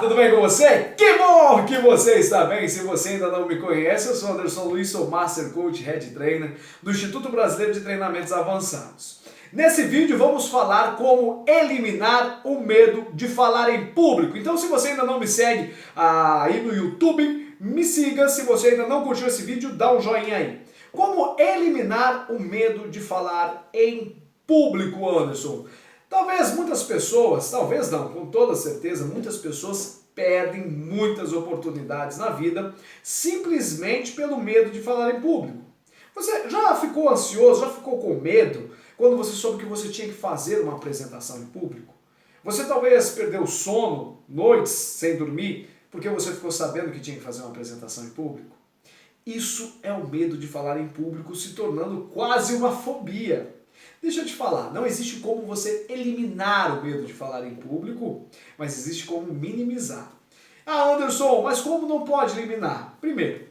Tudo bem com você? Que bom que você está bem! Se você ainda não me conhece, eu sou Anderson Luiz, sou Master Coach Head Trainer do Instituto Brasileiro de Treinamentos Avançados. Nesse vídeo vamos falar como eliminar o medo de falar em público. Então se você ainda não me segue aí no YouTube, me siga. Se você ainda não curtiu esse vídeo, dá um joinha aí. Como eliminar o medo de falar em público, Anderson? Talvez muitas pessoas, talvez não, com toda certeza, muitas pessoas perdem muitas oportunidades na vida simplesmente pelo medo de falar em público. Você já ficou ansioso, já ficou com medo quando você soube que você tinha que fazer uma apresentação em público? Você talvez perdeu o sono, noites sem dormir, porque você ficou sabendo que tinha que fazer uma apresentação em público? Isso é o medo de falar em público se tornando quase uma fobia. Deixa eu te falar, não existe como você eliminar o medo de falar em público, mas existe como minimizar. Ah, Anderson, mas como não pode eliminar? Primeiro,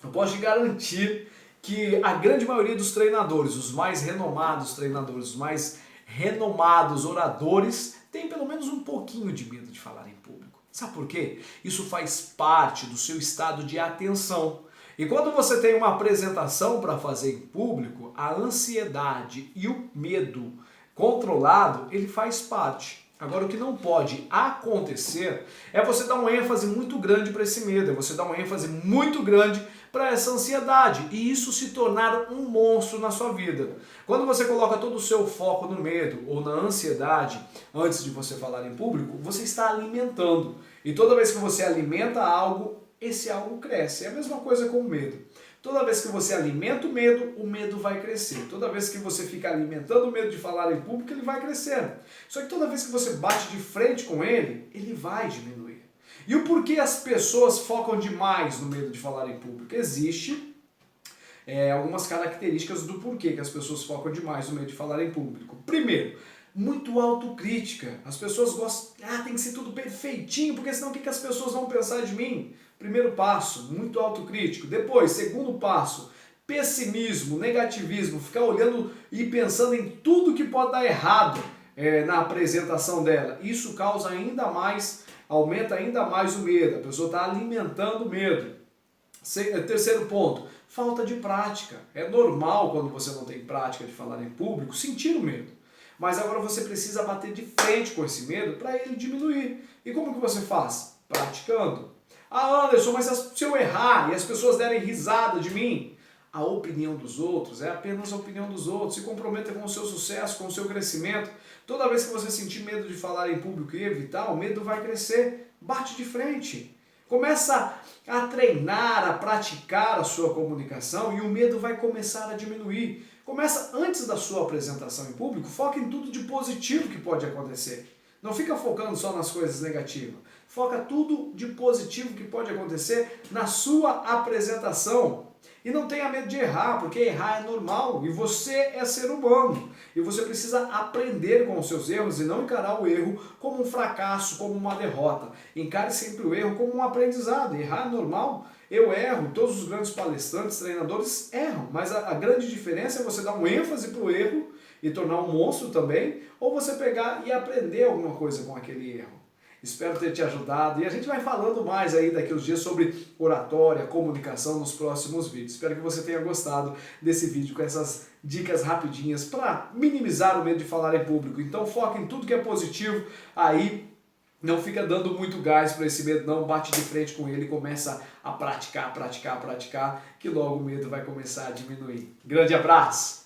eu posso te garantir que a grande maioria dos treinadores, os mais renomados treinadores, os mais renomados oradores, tem pelo menos um pouquinho de medo de falar em público. Sabe por quê? Isso faz parte do seu estado de atenção. E quando você tem uma apresentação para fazer em público, a ansiedade e o medo controlado, ele faz parte. Agora, o que não pode acontecer é você dar uma ênfase muito grande para esse medo, é você dar uma ênfase muito grande para essa ansiedade e isso se tornar um monstro na sua vida. Quando você coloca todo o seu foco no medo ou na ansiedade antes de você falar em público, você está alimentando. E toda vez que você alimenta algo, esse algo cresce. É a mesma coisa com o medo. Toda vez que você alimenta o medo vai crescer. Toda vez que você fica alimentando o medo de falar em público, ele vai crescer. Só que toda vez que você bate de frente com ele vai diminuir. E o porquê as pessoas focam demais no medo de falar em público? Existe algumas características do porquê que as pessoas focam demais no medo de falar em público. Primeiro, muito autocrítica. As pessoas gostam, tem que ser tudo perfeitinho, porque senão o que as pessoas vão pensar de mim? Primeiro passo, muito autocrítico. Depois, segundo passo, pessimismo, negativismo, ficar olhando e pensando em tudo que pode dar errado na apresentação dela. Isso causa ainda mais, aumenta ainda mais o medo. A pessoa está alimentando o medo. Terceiro ponto, falta de prática. É normal quando você não tem prática de falar em público, sentir o medo. Mas agora você precisa bater de frente com esse medo para ele diminuir. E como que você faz? Praticando. Ah, Anderson, mas se eu errar e as pessoas derem risada de mim? A opinião dos outros é apenas a opinião dos outros. Se comprometa com o seu sucesso, com o seu crescimento. Toda vez que você sentir medo de falar em público e evitar, o medo vai crescer. Bate de frente. Começa a treinar, a praticar a sua comunicação e o medo vai começar a diminuir. Começa antes da sua apresentação em público, foca em tudo de positivo que pode acontecer. Não fica focando só nas coisas negativas. Foca tudo de positivo que pode acontecer na sua apresentação. E não tenha medo de errar, porque errar é normal e você é ser humano. E você precisa aprender com os seus erros e não encarar o erro como um fracasso, como uma derrota. Encare sempre o erro como um aprendizado. Errar é normal. Eu erro, todos os grandes palestrantes, treinadores erram, mas a grande diferença é você dar um ênfase para o erro e tornar um monstro também, ou você pegar e aprender alguma coisa com aquele erro. Espero ter te ajudado e a gente vai falando mais aí daqui uns dias sobre oratória, comunicação nos próximos vídeos. Espero que você tenha gostado desse vídeo com essas dicas rapidinhas para minimizar o medo de falar em público. Então foca em tudo que é positivo aí. Não fica dando muito gás para esse medo, não. Bate de frente com ele e começa a praticar, que logo o medo vai começar a diminuir. Grande abraço!